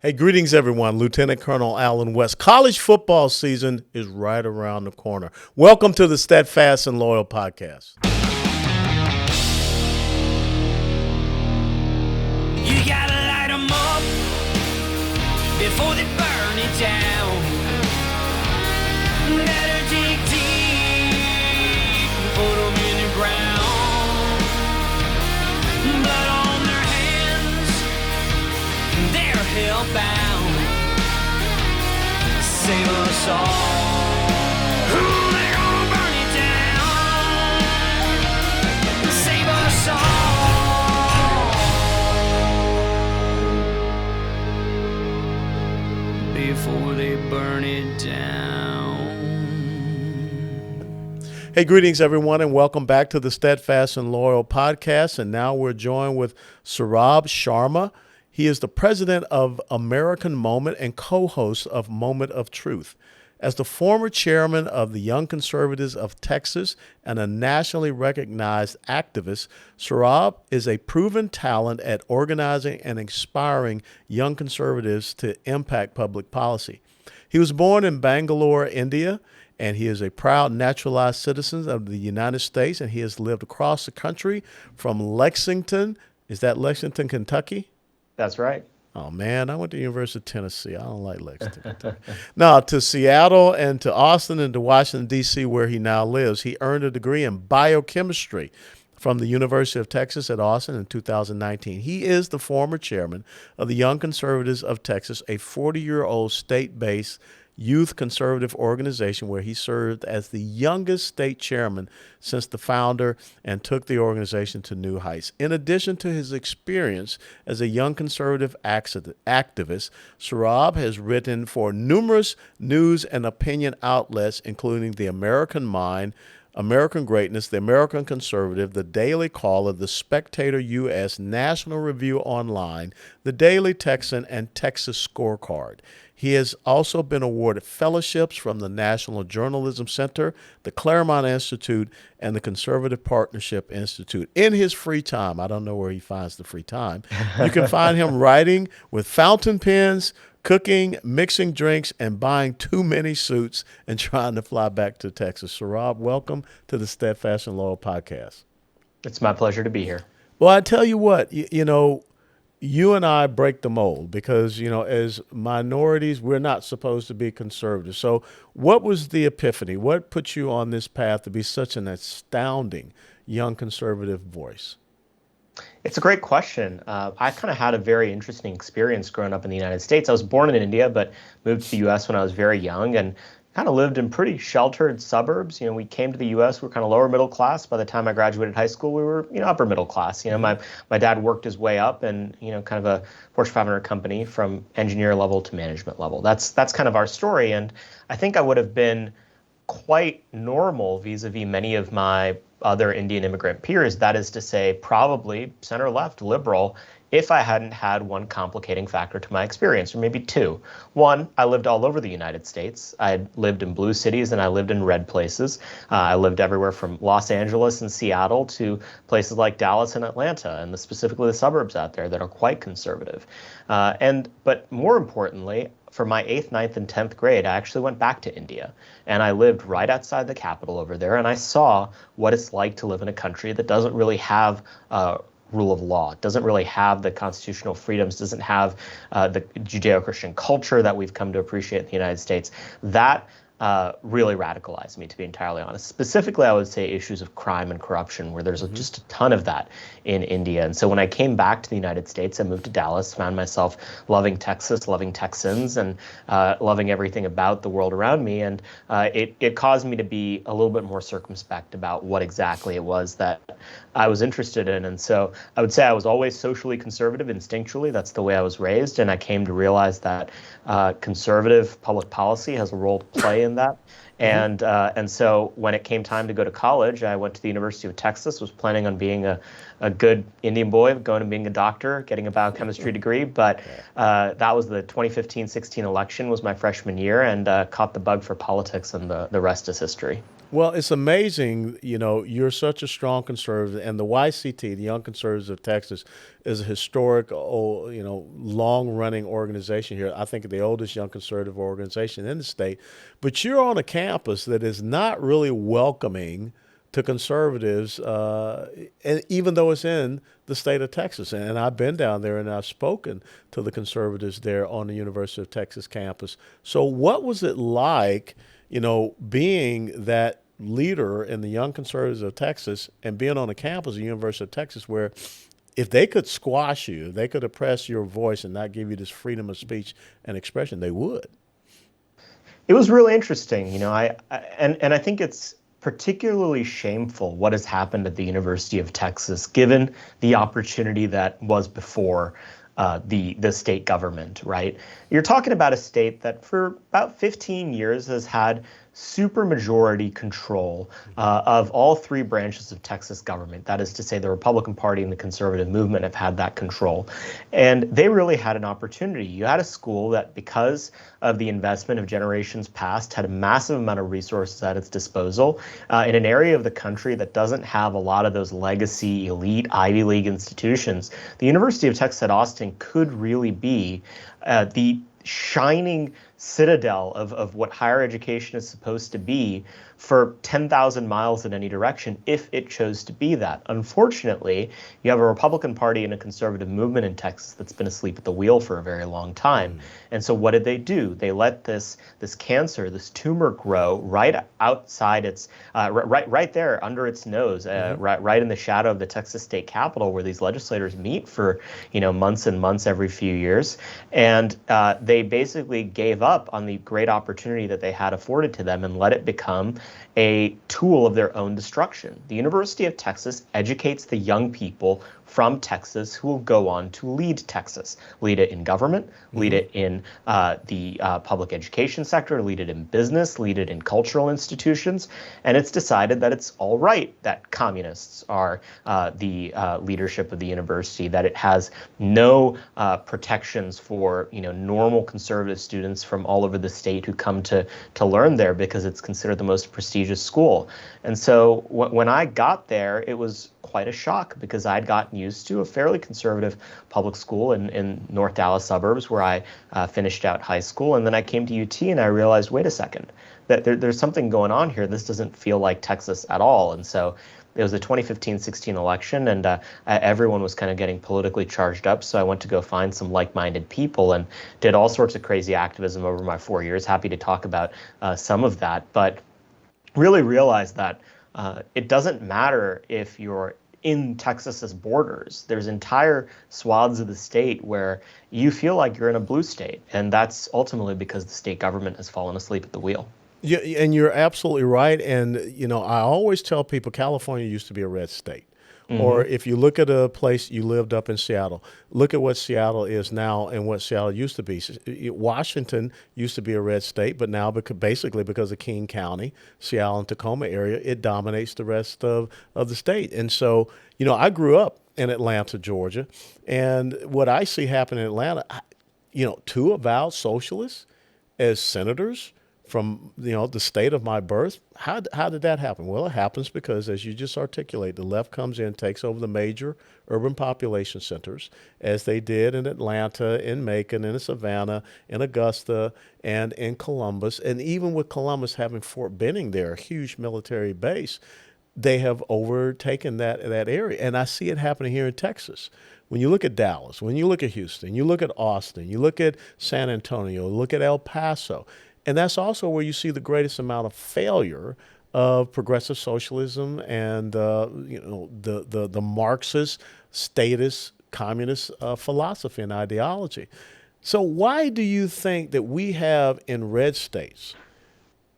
Hey, greetings, everyone. Lieutenant Colonel Allen West. College football season is right around the corner. Welcome to the Steadfast and Loyal podcast. You gotta light them up before they burn it down. Better dig deep and put them in the ground. Blood on their hands, they're hellbound. Save us all. Ooh, they're gonna burn it down. Save us all before they burn it down. Hey, greetings, everyone, and welcome back to the Steadfast and Loyal podcast. And now we're joined with Saurabh Sharma. He is the president of American Moment and co-host of Moment of Truth. As the former chairman of the Young Conservatives of Texas and a nationally recognized activist, Saurabh is a proven talent at organizing and inspiring young conservatives to impact public policy. He was born in Bangalore, India, and he is a proud naturalized citizen of the United States, and he has lived across the country from Lexington. Is that Lexington, Kentucky? That's right. Oh, man, I went to the University of Tennessee. I don't like Lexington, Kentucky. Now, to Seattle and to Austin and to Washington, D.C., where he now lives. He earned a degree in biochemistry from the University of Texas at Austin in 2019. He is the former chairman of the Young Conservatives of Texas, a 40-year-old state-based youth conservative organization where he served as the youngest state chairman since the founder and took the organization to new heights. In addition to his experience as a young conservative activist, Saurabh has written for numerous news and opinion outlets, including The American Mind, American Greatness, The American Conservative, The Daily Caller, The Spectator U.S., National Review Online, The Daily Texan, and Texas Scorecard. He has also been awarded fellowships from the National Journalism Center, the Claremont Institute, and the Conservative Partnership Institute. In his free time, I don't know where he finds the free time, you can find him writing with fountain pens, cooking, mixing drinks, and buying too many suits and trying to fly back to Texas. Saurabh, welcome to the Steadfast and Loyal podcast. It's my pleasure to be here. Well, I tell you what, you and I break the mold because, as minorities, we're not supposed to be conservative. So what was the epiphany? What put you on this path to be such an astounding young conservative voice? It's a great question. I kind of had a very interesting experience growing up in the United States. I was born in India, but moved to the U.S. when I was very young and kind of lived in pretty sheltered suburbs. We came to the U.S. We were kind of lower middle class. By the time I graduated high school, we were, upper middle class. My dad worked his way up and, kind of a Fortune 500 company from engineer level to management level. That's kind of our story. And I think I would have been quite normal vis-a-vis many of my other Indian immigrant peers. That is to say, probably center left liberal, if I hadn't had one complicating factor to my experience, or maybe two. One, I lived all over the United States. I lived in blue cities and I lived in red places. I lived everywhere from Los Angeles and Seattle to places like Dallas and Atlanta, and specifically the suburbs out there that are quite conservative. But more importantly, for my 8th, 9th, and 10th grade, I actually went back to India. And I lived right outside the capital over there, and I saw what it's like to live in a country that doesn't really have rule of law, doesn't really have the constitutional freedoms, doesn't have the Judeo-Christian culture that we've come to appreciate in the United States. That really radicalized me, to be entirely honest. Specifically, I would say issues of crime and corruption, where there's just a ton of that in India. And so when I came back to the United States, I moved to Dallas, found myself loving Texas, loving Texans, and loving everything about the world around me. And it caused me to be a little bit more circumspect about what exactly it was that I was interested in. And so I would say I was always socially conservative instinctually. That's the way I was raised. And I came to realize that conservative public policy has a role to play in that. And so when it came time to go to college, I went to the University of Texas, was planning on being a good Indian boy, going and being a doctor, getting a biochemistry degree. But that was the 2015-16 election was my freshman year, and caught the bug for politics, and the rest is history. Well, it's amazing, you're such a strong conservative, and the YCT, the Young Conservatives of Texas, is a historic, long-running organization here. I think the oldest young conservative organization in the state. But you're on a campus that is not really welcoming to conservatives, and even though it's in the state of Texas. And I've been down there and I've spoken to the conservatives there on the University of Texas campus. So, what was it like, being that leader in the Young Conservatives of Texas and being on a campus of the University of Texas where if they could squash you, they could oppress your voice and not give you this freedom of speech and expression, they would. It was really interesting, and I think it's particularly shameful what has happened at the University of Texas, given the opportunity that was before the state government. Right? You're talking about a state that for about 15 years has had supermajority control of all three branches of Texas government. That is to say, the Republican Party and the conservative movement have had that control. And they really had an opportunity. You had a school that, because of the investment of generations past, had a massive amount of resources at its disposal in an area of the country that doesn't have a lot of those legacy elite Ivy League institutions. The University of Texas at Austin could really be the shining citadel of what higher education is supposed to be for 10,000 miles in any direction if it chose to be that. Unfortunately, you have a Republican Party and a conservative movement in Texas that's been asleep at the wheel for a very long time. And so what did they do? They let this cancer, this tumor grow right outside its, right there under its nose, right in the shadow of the Texas state capitol where these legislators meet for, months and months every few years. And they basically gave up on the great opportunity that they had afforded to them and let it become a tool of their own destruction. The University of Texas educates the young people from Texas who will go on to lead Texas, lead it in government, lead it in the public education sector, lead it in business, lead it in cultural institutions. And it's decided that it's all right that communists are the leadership of the university, that it has no protections for normal conservative students from all over the state who come to learn there because it's considered the most prestigious school. And so when I got there, it was quite a shock because I'd gotten used to a fairly conservative public school in North Dallas suburbs where I finished out high school. And then I came to UT and I realized, wait a second, that there's something going on here. This doesn't feel like Texas at all. And so it was the 2015-16 election, and everyone was kind of getting politically charged up. So I went to go find some like-minded people and did all sorts of crazy activism over my 4 years. Happy to talk about some of that, but really realized that it doesn't matter if you're in Texas's borders. There's entire swaths of the state where you feel like you're in a blue state, and that's ultimately because the state government has fallen asleep at the wheel. Yeah, and you're absolutely right. And, I always tell people California used to be a red state. Or if you look at a place you lived up in Seattle, look at what Seattle is now and what Seattle used to be. Washington used to be a red state, but now basically because of King County, Seattle and Tacoma area, it dominates the rest of the state. And so, I grew up in Atlanta, Georgia, and what I see happen in Atlanta, two avowed socialists as senators from the state of my birth. How did that happen? Well, it happens because, as you just articulate, the left comes in, takes over the major urban population centers, as they did in Atlanta, in Macon, in Savannah, in Augusta, and in Columbus. And even with Columbus having Fort Benning there, a huge military base, they have overtaken that area. And I see it happening here in Texas. When you look at Dallas, when you look at Houston, you look at Austin, you look at San Antonio, look at El Paso. And that's also where you see the greatest amount of failure of progressive socialism and the Marxist, statist, communist philosophy and ideology. So why do you think that we have in red states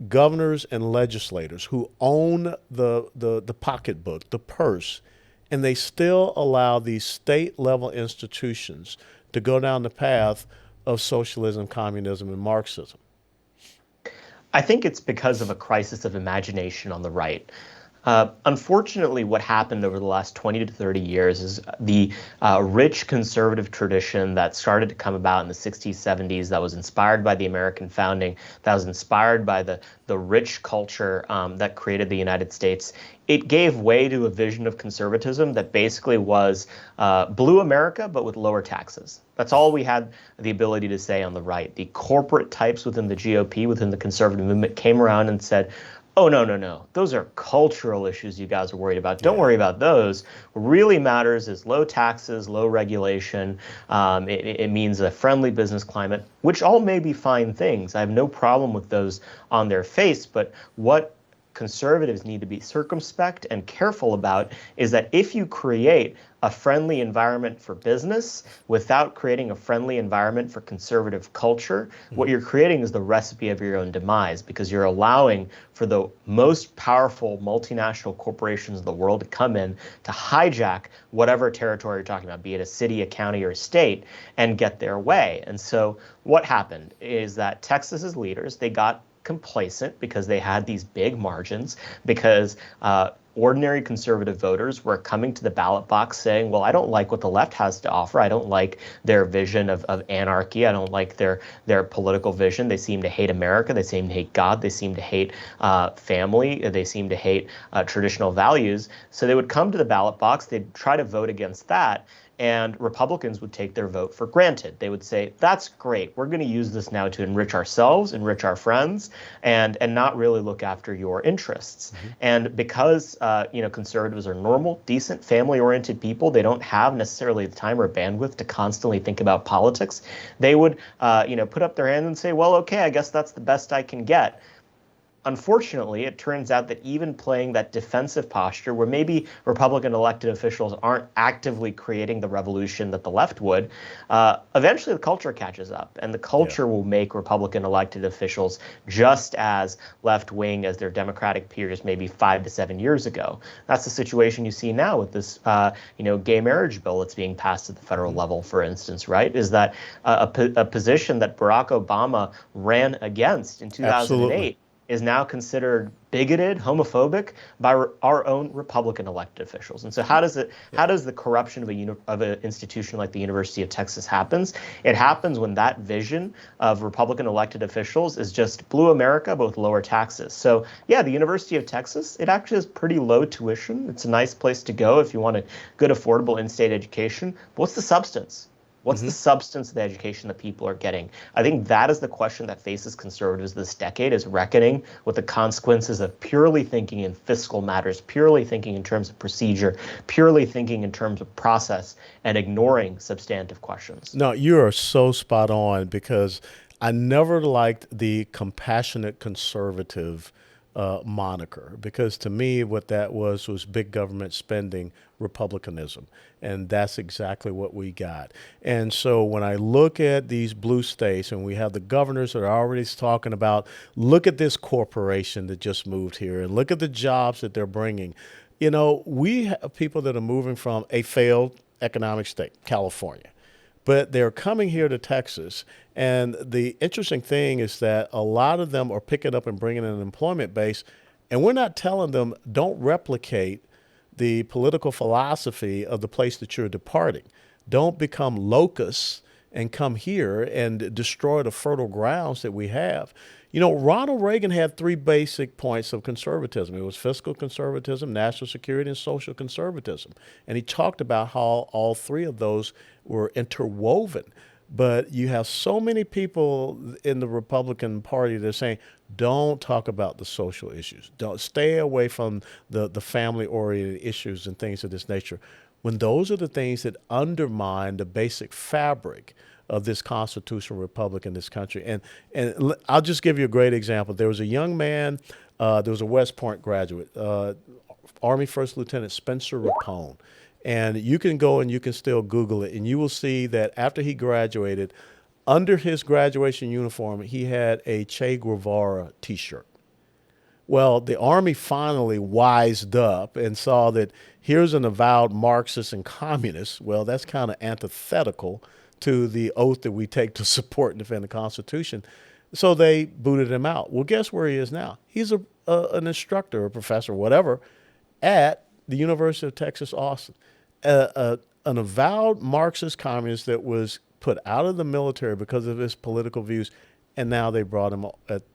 governors and legislators who own the pocketbook, the purse, and they still allow these state level institutions to go down the path of socialism, communism, and Marxism? I think it's because of a crisis of imagination on the right. Unfortunately, what happened over the last 20 to 30 years is the rich conservative tradition that started to come about in the 60s, 70s, that was inspired by the American founding, that was inspired by the rich culture that created the United States. It gave way to a vision of conservatism that basically was blue America, but with lower taxes. That's all we had the ability to say on the right. The corporate types within the GOP, within the conservative movement, came around and said, oh, no, no, no. Those are cultural issues you guys are worried about. Don't Yeah. worry about those. What really matters is low taxes, low regulation. It means a friendly business climate, which all may be fine things. I have no problem with those on their face. But what conservatives need to be circumspect and careful about is that if you create a friendly environment for business without creating a friendly environment for conservative culture, what you're creating is the recipe of your own demise, because you're allowing for the most powerful multinational corporations in the world to come in to hijack whatever territory you're talking about, be it a city, a county, or a state, and get their way. And so what happened is that Texas's leaders, they got complacent because they had these big margins, because ordinary conservative voters were coming to the ballot box saying, well, I don't like what the left has to offer. I don't like their vision of anarchy. I don't like their political vision. They seem to hate America. They seem to hate God. They seem to hate family. They seem to hate traditional values. So they would come to the ballot box. They'd try to vote against that. And Republicans would take their vote for granted. They would say, that's great. We're going to use this now to enrich ourselves, enrich our friends, and not really look after your interests. Mm-hmm. And because conservatives are normal, decent, family-oriented people, they don't have necessarily the time or bandwidth to constantly think about politics. They would put up their hand and say, well, okay, I guess that's the best I can get. Unfortunately, it turns out that even playing that defensive posture, where maybe Republican elected officials aren't actively creating the revolution that the left would, eventually the culture catches up, and the culture will make Republican elected officials just as left-wing as their Democratic peers maybe 5 to 7 years ago. That's the situation you see now with this, gay marriage bill that's being passed at the federal level, for instance, right? Is that a position that Barack Obama ran against in 2008. Absolutely. Is now considered bigoted, homophobic by our own Republican elected officials. And so how does the corruption of an institution like the University of Texas happens? It happens when that vision of Republican elected officials is just blue America, but with lower taxes. So yeah, the University of Texas, it actually has pretty low tuition. It's a nice place to go if you want a good, affordable in-state education. But what's the substance? What's the substance of the education that people are getting? I think that is the question that faces conservatives this decade, is reckoning with the consequences of purely thinking in fiscal matters, purely thinking in terms of procedure, purely thinking in terms of process, and ignoring substantive questions. No, you are so spot on, because I never liked the compassionate conservative moniker, because to me what that was big government spending republicanism, and that's exactly what we got. And so when I look at these blue states, and we have the governors that are already talking about, look at this corporation that just moved here, and look at the jobs that they're bringing. We have people that are moving from a failed economic state, California, but they're coming here to Texas. And the interesting thing is that a lot of them are picking up and bringing an employment base, and we're not telling them don't replicate the political philosophy of the place that you're departing. Don't become locusts and come here and destroy the fertile grounds that we have. Ronald Reagan had 3 basic points of conservatism. It was fiscal conservatism, national security, and social conservatism. And he talked about how all 3 of those were interwoven. But you have so many people in the Republican Party that are saying, don't talk about the social issues. Don't stay away from the family-oriented issues and things of this nature, when those are the things that undermine the basic fabric of this constitutional republic in this country. And I'll just give you a great example. There was a young man, there was a West Point graduate, Army First Lieutenant Spencer Rapone. And you can go and you can still Google it, and you will see that after he graduated, under his graduation uniform, he had a Che Guevara T-shirt. Well, the Army finally wised up and saw that here's an avowed Marxist and communist. Well, that's kind of antithetical to the oath that we take to support and defend the Constitution. So they booted him out. Well, guess where he is now? He's an instructor, a professor, whatever, at the University of Texas, Austin. An avowed Marxist communist that was put out of the military because of his political views, and now they brought him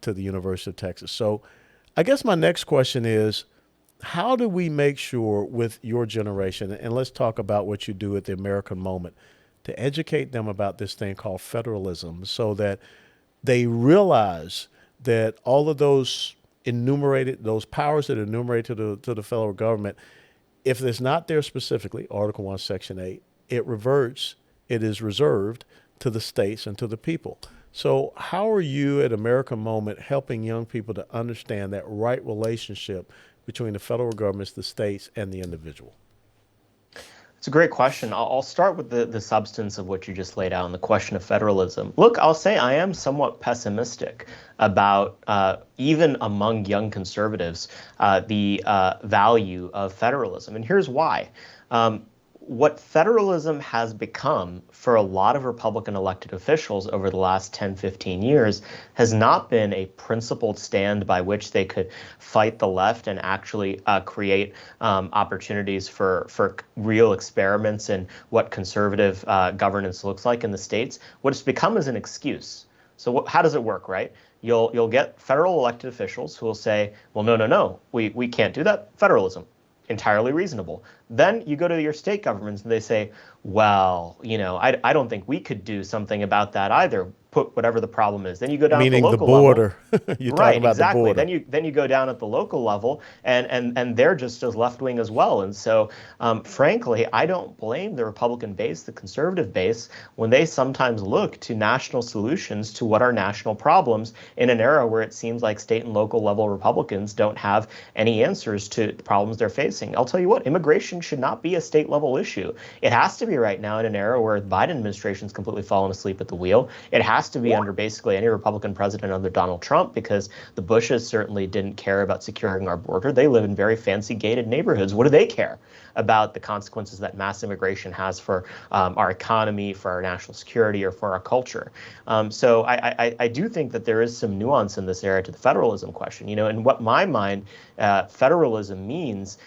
to the University of Texas. So I guess my next question is, how do we make sure with your generation, and let's talk about what you do at the American Moment, to educate them about this thing called federalism so that they realize that all of those those powers that are enumerated to the federal government, if it's not there specifically, Article 1, Section 8, it reverts, it is reserved to the states and to the people. So how are you at American Moment helping young people to understand that right relationship between the federal governments, the states, and the individual? It's a great question. I'll start with the substance of what you just laid out and the question of federalism. Look, I'll say I am somewhat pessimistic about, even among young conservatives, the value of federalism. And here's why. What federalism has become for a lot of Republican elected officials over the last 10, 15 years has not been a principled stand by which they could fight the left and actually create opportunities for real experiments in what conservative governance looks like in the states. What it's become is an excuse. So how does it work, right? You'll get federal elected officials who will say, well, no, we can't do that. Federalism. Entirely reasonable. Then you go to your state governments and they say, well, I don't think we could do something about that either. Put whatever the problem is. Then you go down Meaning at the local the border. level. You're right, talking about exactly. the border. Then you go down at the local level, and they're just as left wing as well. And so, frankly, I don't blame the Republican base, the conservative base, when they sometimes look to national solutions to what are national problems in an era where it seems like state and local level Republicans don't have any answers to the problems they're facing. I'll tell you what, immigration should not be a state level issue. It has to be right now in an era where the Biden administration's completely fallen asleep at the wheel. It has to be under basically any Republican president under Donald Trump, because the Bushes certainly didn't care about securing our border. They live in very fancy gated neighborhoods. What do they care about the consequences that mass immigration has for our economy, for our national security, or for our culture? So I do think that there is some nuance in this area to the federalism question. In what my mind federalism means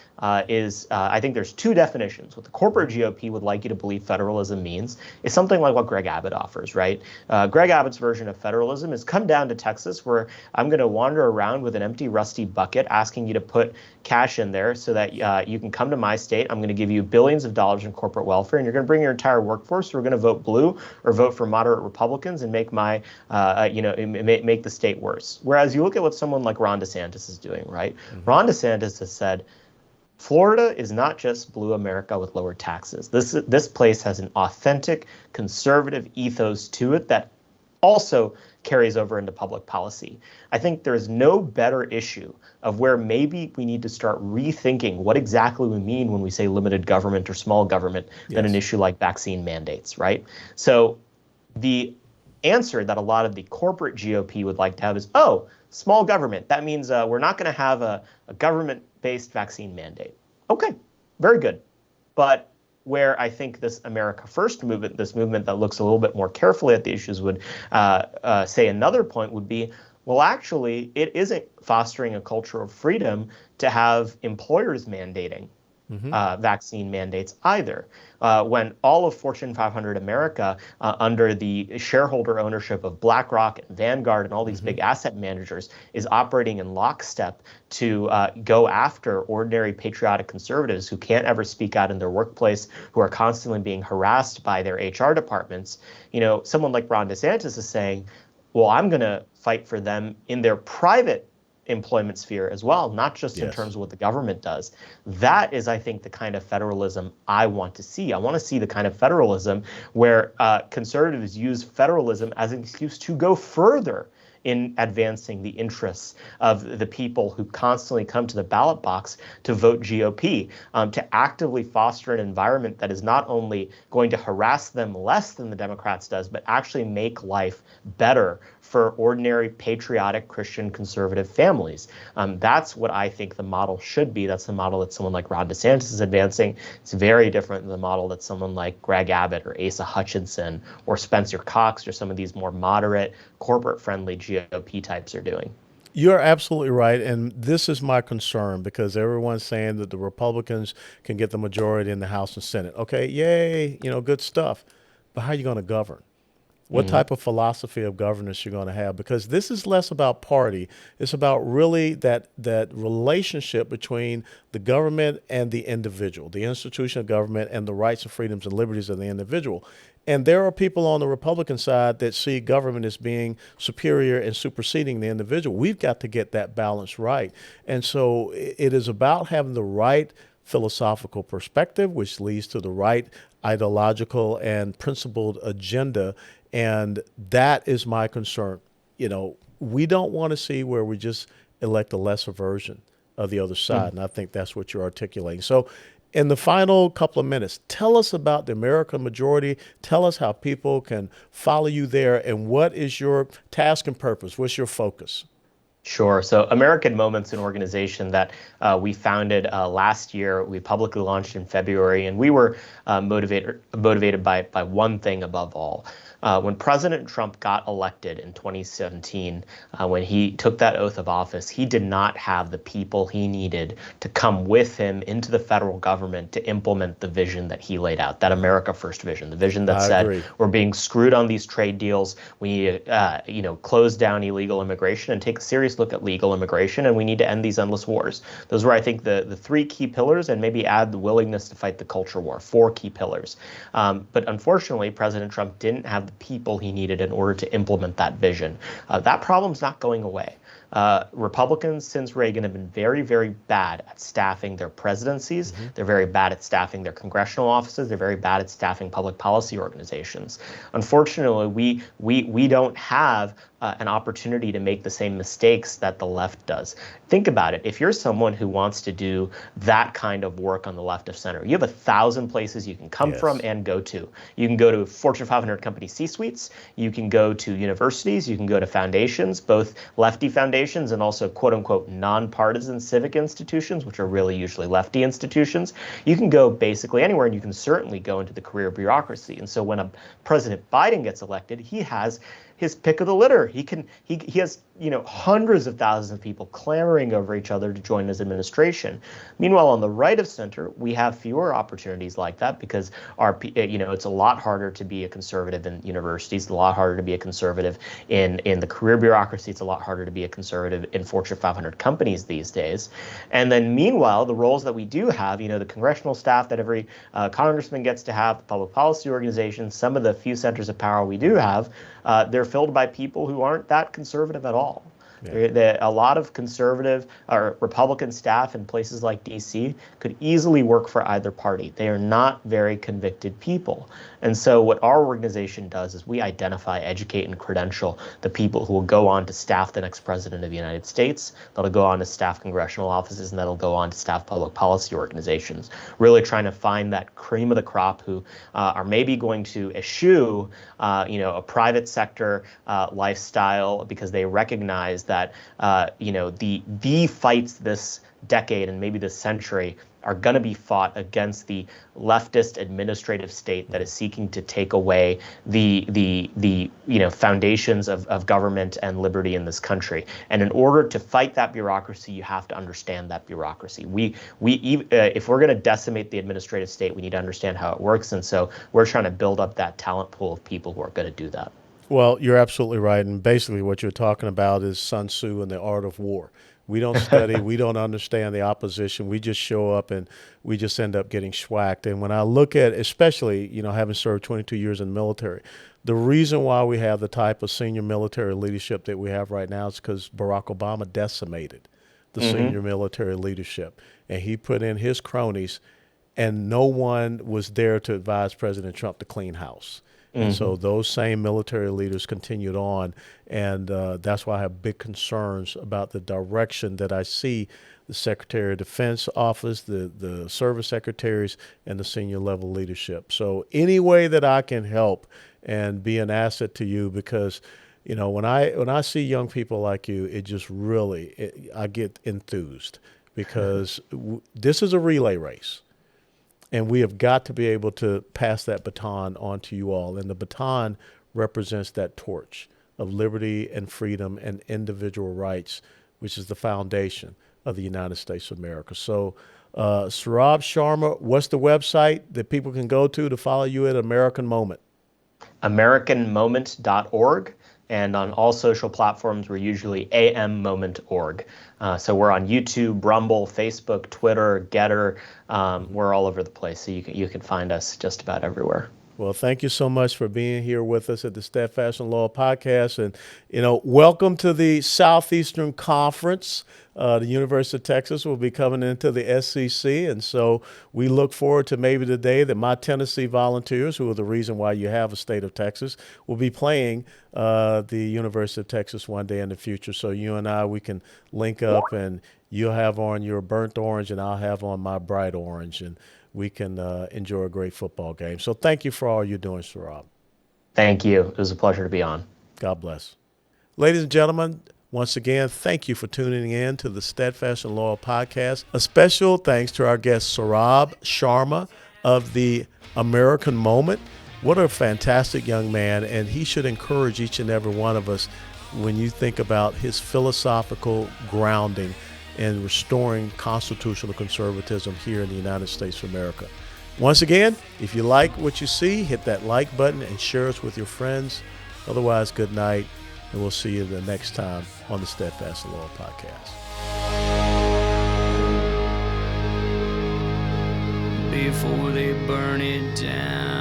is I think there's two definitions. What the corporate GOP would like you to believe federalism means is something like what Greg Abbott offers, right? Greg Abbott's version of federalism is come down to Texas, where I'm going to wander around with an empty, rusty bucket asking you to put cash in there so that you can come to my state. I'm going to give you billions of dollars in corporate welfare, and you're going to bring your entire workforce. We're going to vote blue or vote for moderate Republicans and make make the state worse. Whereas you look at what someone like Ron DeSantis is doing, right? Mm-hmm. Ron DeSantis has said, Florida is not just blue America with lower taxes. This place has an authentic conservative ethos to it that also carries over into public policy. I think there is no better issue of where maybe we need to start rethinking what exactly we mean when we say limited government or small government than an issue like vaccine mandates, right? So the answer that a lot of the corporate GOP would like to have is, oh, small government. That means we're not going to have a government-based vaccine mandate. Okay, very good. But where I think this America First movement, this movement that looks a little bit more carefully at the issues, would say another point would be, well, actually, it isn't fostering a culture of freedom to have employers mandating vaccine mandates either. When all of Fortune 500 America, under the shareholder ownership of BlackRock and Vanguard and all these big asset managers, is operating in lockstep to go after ordinary patriotic conservatives who can't ever speak out in their workplace, who are constantly being harassed by their HR departments, someone like Ron DeSantis is saying, well, I'm going to fight for them in their private employment sphere as well, not just in terms of what the government does. That is, I think, the kind of federalism I want to see. I want to see the kind of federalism where conservatives use federalism as an excuse to go further in advancing the interests of the people who constantly come to the ballot box to vote GOP, to actively foster an environment that is not only going to harass them less than the Democrats does, but actually make life better for ordinary patriotic Christian conservative families. That's what I think the model should be. That's the model that someone like Ron DeSantis is advancing. It's very different than the model that someone like Greg Abbott or Asa Hutchinson or Spencer Cox or some of these more moderate, corporate-friendly GOP types are doing. You're absolutely right. And this is my concern because everyone's saying that the Republicans can get the majority in the House and Senate. Okay, yay, good stuff. But how are you going to govern? What Hmm. type of philosophy of governance you're going to have? Because this is less about party. It's about really that relationship between the government and the individual, the institution of government and the rights and freedoms and liberties of the individual. And there are people on the Republican side that see government as being superior and superseding the individual. We've got to get that balance right. And so it is about having the right philosophical perspective, which leads to the right ideological and principled agenda. And that is my concern. We don't want to see where we just elect a lesser version of the other side. And I think that's what you're articulating. So, in the final couple of minutes, tell us about the American majority. Tell us how people can follow you there and what is your task and purpose? What's your focus? Sure. So American Moment's an organization that we founded last year. We publicly launched in February, and we were motivated by one thing above all. When President Trump got elected in 2017, when he took that oath of office, he did not have the people he needed to come with him into the federal government to implement the vision that he laid out, that America First vision, the vision that I said agree. we're being screwed on these trade deals. We need to, close down illegal immigration and take a serious look at legal immigration, and we need to end these endless wars. Those were, I think, the three key pillars, and maybe add the willingness to fight the culture war, four key pillars. But unfortunately, President Trump didn't have the people he needed in order to implement that vision. That problem's not going away. Republicans since Reagan have been very, very bad at staffing their presidencies. They're very bad at staffing their congressional offices. They're very bad at staffing public policy organizations. Unfortunately, we don't have an opportunity to make the same mistakes that the left does. Think about it. If you're someone who wants to do that kind of work on the left of center, you have 1,000 places you can come from Yes. and go to. You can go to Fortune 500 company C-suites. You can go to universities. You can go to foundations, both lefty foundations and also quote unquote nonpartisan civic institutions, which are really usually lefty institutions. You can go basically anywhere, and you can certainly go into the career bureaucracy. And so when a President Biden gets elected, he has his pick of the litter. He has hundreds of thousands of people clamoring over each other to join his administration. Meanwhile, on the right of center, we have fewer opportunities like that because it's a lot harder to be a conservative in universities, a lot harder to be a conservative in the career bureaucracy, it's a lot harder to be a conservative in Fortune 500 companies these days. And then meanwhile, the roles that we do have, the congressional staff that every congressman gets to have, the public policy organizations, some of the few centers of power we do have, they're filled by people who aren't that conservative at all. Yeah. A lot of conservative or Republican staff in places like D.C. could easily work for either party. They are not very convicted people. And so what our organization does is we identify, educate, and credential the people who will go on to staff the next president of the United States, that'll go on to staff congressional offices, and that'll go on to staff public policy organizations, really trying to find that cream of the crop who are maybe going to eschew a private sector lifestyle because they recognize that the fights this decade and maybe this century are going to be fought against the leftist administrative state that is seeking to take away the foundations of government and liberty in this country. And in order to fight that bureaucracy, you have to understand that bureaucracy. If we're going to decimate the administrative state, we need to understand how it works. And so we're trying to build up that talent pool of people who are going to do that. Well, you're absolutely right. And basically, what you're talking about is Sun Tzu and the art of war. We don't study, we don't understand the opposition. We just show up and we just end up getting schwacked. And when I look at, especially, having served 22 years in the military, the reason why we have the type of senior military leadership that we have right now is because Barack Obama decimated the senior military leadership. And he put in his cronies, and no one was there to advise President Trump to clean house. And so those same military leaders continued on, and that's why I have big concerns about the direction that I see the Secretary of Defense office, the service secretaries, and the senior level leadership. So any way that I can help and be an asset to you, because when I see young people like you, it just really I get enthused because this is a relay race. And we have got to be able to pass that baton on to you all. And the baton represents that torch of liberty and freedom and individual rights which is the foundation of the United States of America. So, Saurabh Sharma, what's the website that people can go to follow you at American Moment? AmericanMoment.org. And on all social platforms, we're usually ammoment.org. So we're on YouTube, Rumble, Facebook, Twitter, Getter. We're all over the place. So you can find us just about everywhere. Well, thank you so much for being here with us at the Steadfast and Loyal Podcast. And, welcome to the Southeastern Conference. The University of Texas will be coming into the SEC. And so we look forward to maybe the day that my Tennessee Volunteers, who are the reason why you have a state of Texas, will be playing the University of Texas one day in the future. So you and I, we can link up, and you'll have on your burnt orange and I'll have on my bright orange. And we can enjoy a great football game. So thank you for all you're doing, Saurabh. Thank you. It was a pleasure to be on. God bless. Ladies and gentlemen, once again, thank you for tuning in to the Steadfast and Loyal Podcast. A special thanks to our guest, Saurabh Sharma of the American Moment. What a fantastic young man, and he should encourage each and every one of us when you think about his philosophical grounding and restoring constitutional conservatism here in the United States of America. Once again, if you like what you see, hit that like button and share us with your friends. Otherwise, good night, and we'll see you the next time on the Steadfast and Loyal Podcast. Before they burn it down.